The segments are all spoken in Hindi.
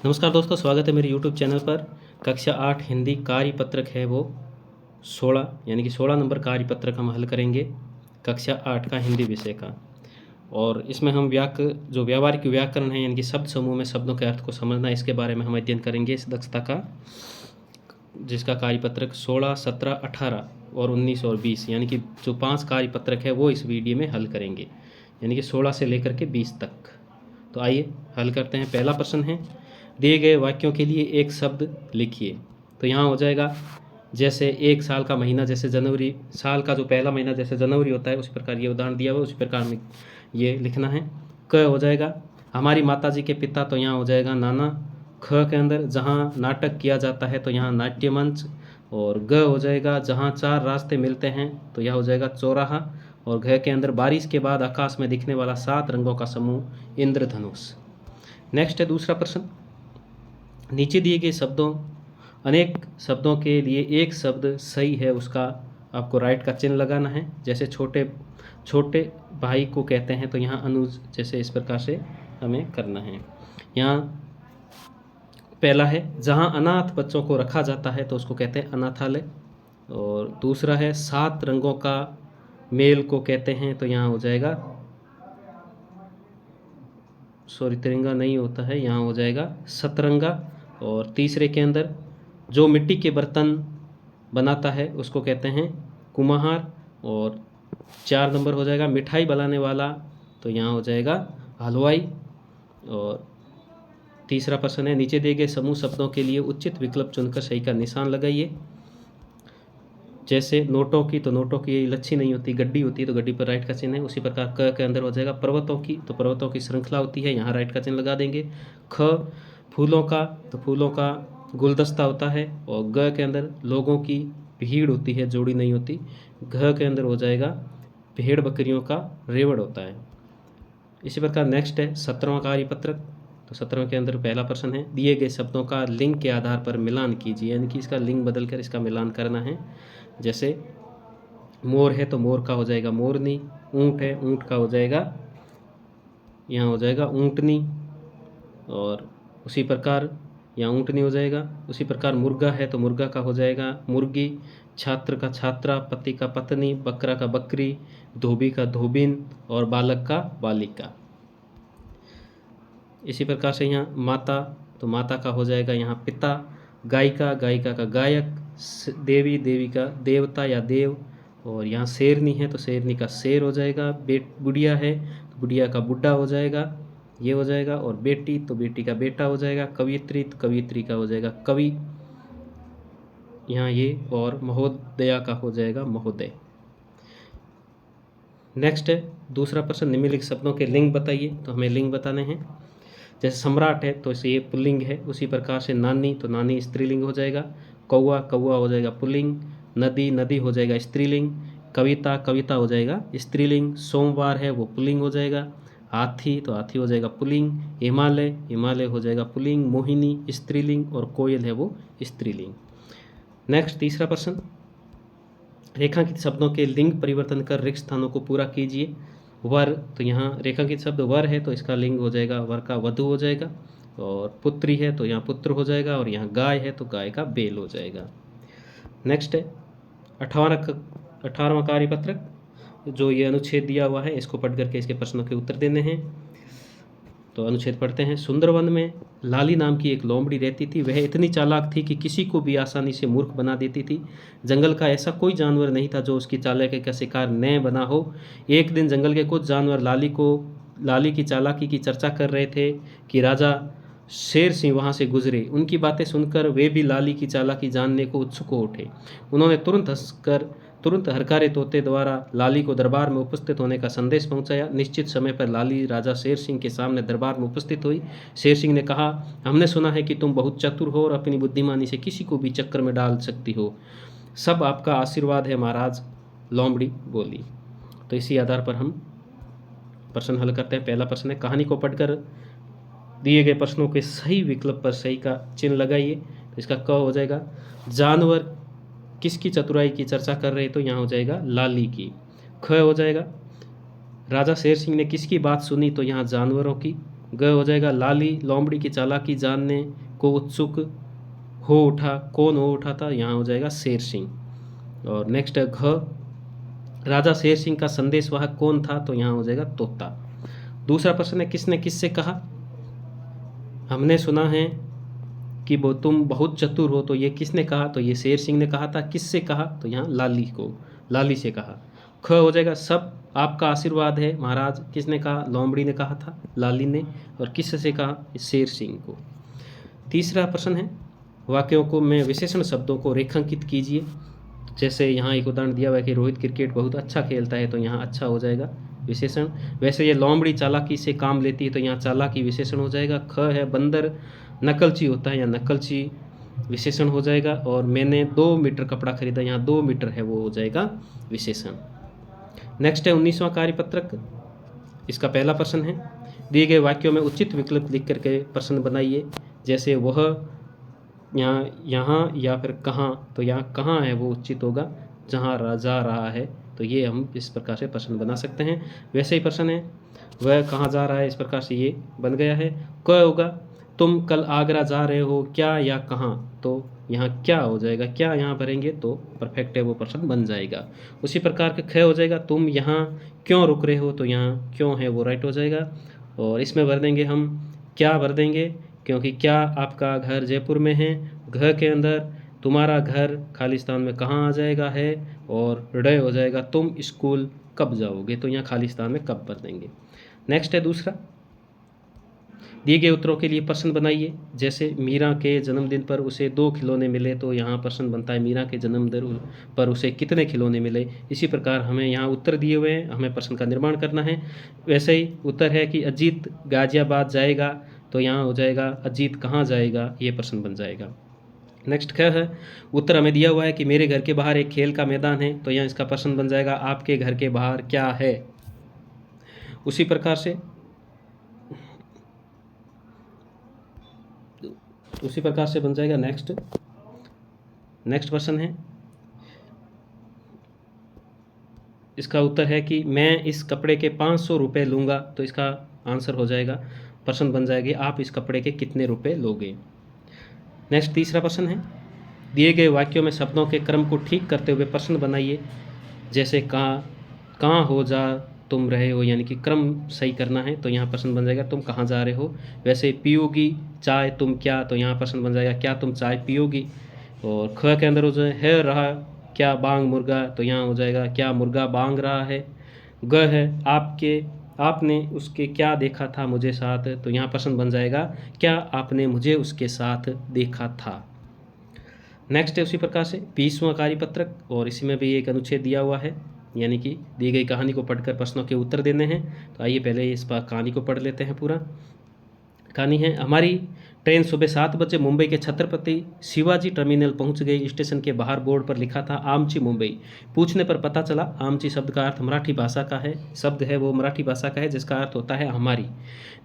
नमस्कार दोस्तों, स्वागत है मेरे YouTube चैनल पर। कक्षा 8 हिंदी कार्यपत्रक है वो 16 यानी कि 16 नंबर कार्यपत्रक हम हल करेंगे कक्षा 8 का हिंदी विषय का। और इसमें हम जो व्यावहारिक व्याकरण है यानी कि शब्द समूह में शब्दों के अर्थ को समझना, इसके बारे में हम अध्ययन करेंगे इस दक्षता का, जिसका कार्यपत्रक 16, 17, 18 और 19 और 20 यानी कि जो 5 कार्यपत्रक है वो इस वीडियो में हल करेंगे, यानी कि 16 से लेकर के 20 तक। तो आइए हल करते हैं। पहला प्रश्न है, दिए गए वाक्यों के लिए एक शब्द लिखिए। तो यहाँ हो जाएगा, जैसे एक साल का महीना जैसे जनवरी, साल का जो पहला महीना जैसे जनवरी होता है उसी प्रकार ये उदाहरण दिया हुआ, उसी प्रकार में ये लिखना है। क हो जाएगा हमारी माताजी के पिता, तो यहाँ हो जाएगा नाना। ख के अंदर जहाँ नाटक किया जाता है तो यहाँ नाट्य मंच। और ग हो जाएगा जहाँ चार रास्ते मिलते हैं, तो यह हो जाएगा चौराहा। और घ के अंदर बारिश के बाद आकाश में दिखने वाला 7 रंगों का समूह इंद्रधनुष। नेक्स्ट है दूसरा प्रश्न, नीचे दिए गए शब्दों अनेक शब्दों के लिए एक शब्द सही है, उसका आपको राइट का चिन्ह लगाना है। जैसे छोटे भाई को कहते हैं तो यहाँ अनुज, जैसे इस प्रकार से हमें करना है। यहाँ पहला है जहाँ अनाथ बच्चों को रखा जाता है तो उसको कहते हैं अनाथालय। और दूसरा है 7 रंगों का मेल को कहते हैं, तो यहाँ हो जाएगा, सॉरी तिरंगा नहीं होता है, यहाँ हो जाएगा सतरंगा। और तीसरे के अंदर जो मिट्टी के बर्तन बनाता है उसको कहते हैं कुम्हार। और 4 नंबर हो जाएगा मिठाई बनाने वाला, तो यहाँ हो जाएगा हलवाई। और तीसरा प्रश्न है, नीचे दिए गए समूह शब्दों के लिए उचित विकल्प चुनकर सही का निशान लगाइए। जैसे नोटों की, तो नोटों की लच्छी नहीं होती, गड्डी होती है, तो गड्डी पर राइट का चिन्ह है। उसी प्रकार क के अंदर हो जाएगा पर्वतों की, तो पर्वतों की श्रृंखला होती है, यहाँ राइट का चिन्ह लगा देंगे। ख फूलों का, तो फूलों का गुलदस्ता होता है। और ग के अंदर लोगों की भीड़ होती है, जोड़ी नहीं होती। घ के अंदर हो जाएगा भेड़ बकरियों का रेवड़ होता है। इसी प्रकार नेक्स्ट है 17वां कार्यपत्रक। तो 17वें के अंदर पहला प्रश्न है, दिए गए शब्दों का लिंग के आधार पर मिलान कीजिए, यानी कि इसका लिंग बदलकर इसका मिलान करना है। जैसे मोर है तो मोर का हो जाएगा मोरनी, ऊँट है ऊँट का हो जाएगा, यहाँ हो जाएगा ऊँटनी। और उसी प्रकार यहाँ ऊँटनी हो जाएगा। उसी प्रकार मुर्गा है तो मुर्गा का हो जाएगा मुर्गी, छात्र का छात्रा, पति का पत्नी, बकरा का बकरी, धोबी का धोबिन और बालक का बालिका। इसी प्रकार से यहाँ माता, तो माता का हो जाएगा यहाँ पिता, गायिका गायिका का गायक, देवी देवी का देवता या देव। और यहाँ शेरनी है तो शेरनी का शेर हो जाएगा। बुढ़िया है तो बुढ़िया का बुढ़ा हो जाएगा, ये हो जाएगा। और बेटी तो बेटी का बेटा हो जाएगा। कवियत्री तो कवियत्री का हो जाएगा कवि, यहाँ ये। और महोदया का हो जाएगा महोदय। नेक्स्ट है दूसरा प्रश्न, निम्नलिखित शब्दों के लिंग बताइए। तो हमें लिंग बताने हैं। जैसे सम्राट है तो इसे ये पुल्लिंग है। उसी प्रकार से नानी, तो नानी स्त्रीलिंग हो जाएगा। कौवा कौवा हो जाएगा पुल्लिंग। नदी नदी हो जाएगा स्त्रीलिंग। कविता कविता हो जाएगा स्त्रीलिंग। सोमवार है वो पुल्लिंग हो जाएगा। हाथी तो हाथी हो जाएगा पुल्लिंग। हिमालय हिमालय हो जाएगा पुल्लिंग। मोहिनी स्त्रीलिंग। और कोयल है वो स्त्रीलिंग। नेक्स्ट तीसरा प्रश्न, रेखांकित शब्दों के लिंग परिवर्तन कर रिक्त स्थानों को पूरा कीजिए। वर, तो यहाँ रेखांकित शब्द वर है तो इसका लिंग हो जाएगा वर का वधु हो जाएगा। और पुत्री है तो यहाँ पुत्र हो जाएगा। और यहाँ गाय है तो गाय का बैल हो जाएगा। नेक्स्ट है 18वां कार्यपत्रक। जो ये अनुच्छेद दिया हुआ है इसको पढ़ करके इसके प्रश्नों के उत्तर देने हैं। तो अनुच्छेद पढ़ते हैं। सुंदरवन में लाली नाम की एक लोमड़ी रहती थी। वह इतनी चालाक थी कि किसी को भी आसानी से मूर्ख बना देती थी। जंगल का ऐसा कोई जानवर नहीं था जो उसकी चालाकी का शिकार न बना हो। एक दिन जंगल के कुछ जानवर लाली की चालाकी की चर्चा कर रहे थे कि राजा शेर सिंह वहाँ से गुजरे। उनकी बातें सुनकर वे भी लाली की चालाकी जानने को उत्सुक हो उठे। उन्होंने तुरंत हरकारे तोते द्वारा लाली को दरबार में उपस्थित होने का संदेश पहुंचाया। निश्चित समय पर लाली राजा शेर सिंह के सामने दरबार में उपस्थित हुई। शेर सिंह ने कहा, हमने सुना है कि तुम बहुत चतुर हो और अपनी बुद्धिमानी से किसी को भी चक्कर में डाल सकती हो। सब आपका आशीर्वाद है महाराज, लोमड़ी बोली। तो इसी आधार पर हम प्रश्न हल करते हैं। पहला प्रश्न है, कहानी को पढ़कर दिए गए प्रश्नों के सही विकल्प पर सही का चिन्ह लगाइए। तो इसका क हो जाएगा, जानवर किसकी चतुराई की चर्चा कर रहे, तो यहाँ हो जाएगा लाली की। ख हो जाएगा, राजा शेर सिंह ने किसकी बात सुनी, तो यहाँ जानवरों की। ग हो जाएगा लाली, लोमड़ी की चालाकी जानने को उत्सुक हो उठा, कौन हो उठा था, यहाँ हो जाएगा शेर सिंह। और नेक्स्ट है घ, राजा शेर सिंह का संदेशवाहक कौन था, तो यहाँ हो जाएगा तोता। दूसरा प्रश्न है किसने किससे कहा, हमने सुना है कि वो तुम बहुत चतुर हो, तो ये किसने कहा, तो ये शेर सिंह ने कहा था। किससे कहा, तो यहाँ लाली को, लाली से कहा। ख हो जाएगा सब आपका आशीर्वाद है महाराज, किसने कहा, लोमड़ी ने कहा था, लाली ने। और किससे कहा, शेर सिंह को। तीसरा प्रश्न है वाक्यों को में विशेषण शब्दों को रेखांकित कीजिए। जैसे यहाँ एक उदाहरण दिया हुआ है कि रोहित क्रिकेट बहुत अच्छा खेलता है, तो यहाँ अच्छा हो जाएगा विशेषण। वैसे ये लोमड़ी चालाकी से काम लेती है, तो यहाँ चालाकी विशेषण हो जाएगा। ख है बंदर नकलची होता है, या नकलची विशेषण हो जाएगा। और मैंने 2 मीटर कपड़ा खरीदा, यहाँ 2 मीटर है, वो हो जाएगा विशेषण। नेक्स्ट है 19वां कार्यपत्रक। इसका पहला प्रश्न है दिए गए वाक्यों में उचित विकल्प लिख करके प्रश्न बनाइए। जैसे वह, यहाँ या फिर कहाँ, तो यहाँ कहाँ है वो उचित होगा, जहाँ जा रहा है, तो ये हम इस प्रकार से प्रश्न बना सकते हैं। वैसे ही प्रश्न है वह कहाँ जा रहा है, इस प्रकार से ये बन गया है। क होगा तुम कल आगरा जा रहे हो, क्या या कहाँ, तो यहाँ क्या हो जाएगा, क्या यहाँ भरेंगे तो परफेक्ट है, वो प्रश्न बन जाएगा। उसी प्रकार के ख हो जाएगा तुम यहाँ क्यों रुक रहे हो, तो यहाँ क्यों है वो राइट हो जाएगा। और इसमें भर देंगे हम क्या भर देंगे, क्योंकि क्या आपका घर जयपुर में है। घ के अंदर तुम्हारा घर खालिस्तान में कहाँ आ जाएगा है। और ड हो जाएगा तुम स्कूल कब जाओगे, तो यहाँ खालिस्तान में कब भर देंगे। नेक्स्ट है दूसरा, दिए गए उत्तरों के लिए प्रश्न बनाइए। जैसे मीरा के जन्मदिन पर उसे 2 खिलौने मिले, तो यहाँ प्रश्न बनता है मीरा के जन्मदिन पर उसे कितने खिलौने मिले। इसी प्रकार हमें यहाँ उत्तर दिए हुए हैं, हमें प्रश्न का निर्माण करना है। वैसे ही उत्तर है कि अजीत गाजियाबाद जाएगा, तो यहाँ हो जाएगा अजीत कहाँ जाएगा, ये प्रश्न बन जाएगा। नेक्स्ट क्या है, उत्तर हमें दिया हुआ है कि मेरे घर के बाहर एक खेल का मैदान है, तो यहाँ इसका प्रश्न बन जाएगा आपके घर के बाहर क्या है। उसी प्रकार से बन जाएगा नेक्स्ट प्रश्न है, इसका उत्तर है कि मैं इस कपड़े के 500 रुपये लूँगा, तो इसका आंसर हो जाएगा, प्रश्न बन जाएगी आप इस कपड़े के कितने रुपए लोगे। नेक्स्ट तीसरा प्रश्न है, दिए गए वाक्यों में शब्दों के क्रम को ठीक करते हुए प्रश्न बनाइए। जैसे कहाँ हो जा तुम रहे हो, यानी कि क्रम सही करना है, तो यहाँ प्रश्न बन जाएगा तुम कहाँ जा रहे हो। वैसे पियोगी चाय तुम क्या, तो यहाँ प्रश्न बन जाएगा क्या तुम चाय पियोगी। और ख के अंदर हो जाए है रहा क्या बांग मुर्गा, तो यहाँ हो जाएगा क्या मुर्गा बांग रहा है। ग है आपने उसके क्या देखा था मुझे साथ, तो यहाँ प्रश्न बन जाएगा क्या आपने मुझे उसके साथ देखा था। नेक्स्ट है उसी प्रकार से 20वां कार्यपत्रक, और इसी में भी एक अनुच्छेद दिया हुआ है, यानी कि दी गई कहानी को पढ़कर प्रश्नों के उत्तर देने हैं। तो आइए पहले इस पर कहानी को पढ़ लेते हैं। पूरा कहानी है, हमारी ट्रेन सुबह 7 बजे मुंबई के छत्रपति शिवाजी टर्मिनल पहुंच गई। स्टेशन के बाहर बोर्ड पर लिखा था आमची मुंबई। पूछने पर पता चला आमची शब्द का अर्थ मराठी भाषा का है, शब्द है वो मराठी भाषा का है, जिसका अर्थ होता है हमारी।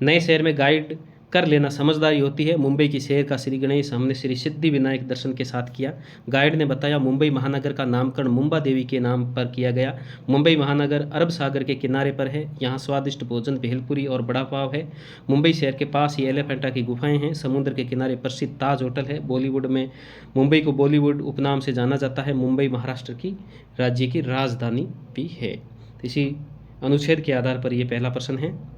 नए शहर में गाइड कर लेना समझदारी होती है। मुंबई की शहर का श्री गणेश हमने श्री सिद्धि विनायक दर्शन के साथ किया। गाइड ने बताया मुंबई महानगर का नामकरण मुंबा देवी के नाम पर किया गया। मुंबई महानगर अरब सागर के किनारे पर है। यहाँ स्वादिष्ट भोजन भेलपुरी और बड़ा पाव है। मुंबई शहर के पास ही एलिफेंटा की गुफाएं हैं। समुद्र के किनारे प्रसिद्ध ताज होटल है। बॉलीवुड में मुंबई को बॉलीवुड उपनाम से जाना जाता है। मुंबई महाराष्ट्र की राज्य की राजधानी भी है। इसी अनुच्छेद के आधार पर यह पहला प्रश्न है।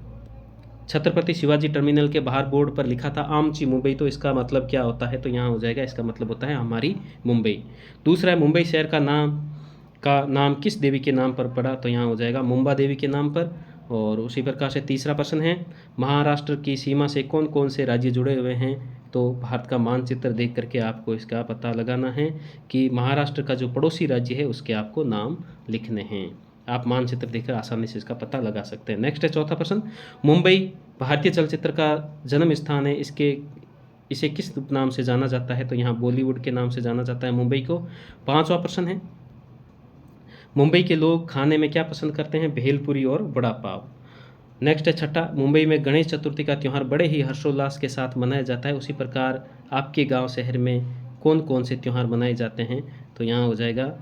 छत्रपति शिवाजी टर्मिनल के बाहर बोर्ड पर लिखा था आमची मुंबई, तो इसका मतलब क्या होता है, तो यहाँ हो जाएगा इसका मतलब होता है हमारी मुंबई। दूसरा है मुंबई शहर का नाम किस देवी के नाम पर पड़ा, तो यहाँ हो जाएगा मुंबा देवी के नाम पर। और उसी प्रकार से तीसरा प्रश्न है महाराष्ट्र की सीमा से कौन कौन से राज्य जुड़े हुए हैं, तो भारत का मानचित्र देख करके आपको इसका पता लगाना है कि महाराष्ट्र का जो पड़ोसी राज्य है उसके आपको नाम लिखने हैं। आप मानचित्र देखकर आसानी से इसका पता लगा सकते हैं। नेक्स्ट है चौथा प्रश्न, मुंबई भारतीय चलचित्र का जन्म स्थान है, इसे किस नाम से जाना जाता है, तो यहाँ बॉलीवुड के नाम से जाना जाता है मुंबई को। पांचवा प्रश्न है मुंबई के लोग खाने में क्या पसंद करते हैं, भेलपुरी और बड़ा पाव। नेक्स्ट है छठा, मुंबई में गणेश चतुर्थी का त्यौहार बड़े ही हर्षोल्लास के साथ मनाया जाता है। उसी प्रकार आपके गाँव शहर में कौन कौन से त्यौहार मनाए जाते हैं, तो यहाँ हो जाएगा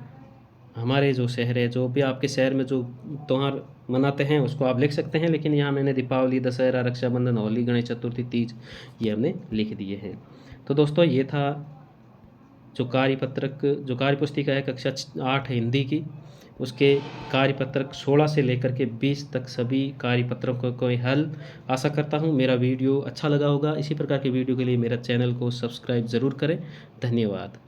हमारे जो शहर है, जो भी आपके शहर में जो त्योहार मनाते हैं उसको आप लिख सकते हैं, लेकिन यहाँ मैंने दीपावली, दशहरा, रक्षाबंधन, होली, गणेश चतुर्थी, तीज ये हमने लिख दिए हैं। तो दोस्तों ये था जो कार्यपत्रक, जो कार्यपुस्तिका है कक्षा 8 हिंदी की, उसके कार्यपत्रक 16 से लेकर के 20 तक सभी कार्यपत्रकों को हल। आशा करता हूँ मेरा वीडियो अच्छा लगा होगा। इसी प्रकार के वीडियो के लिए मेरा चैनल को सब्सक्राइब ज़रूर करें। धन्यवाद।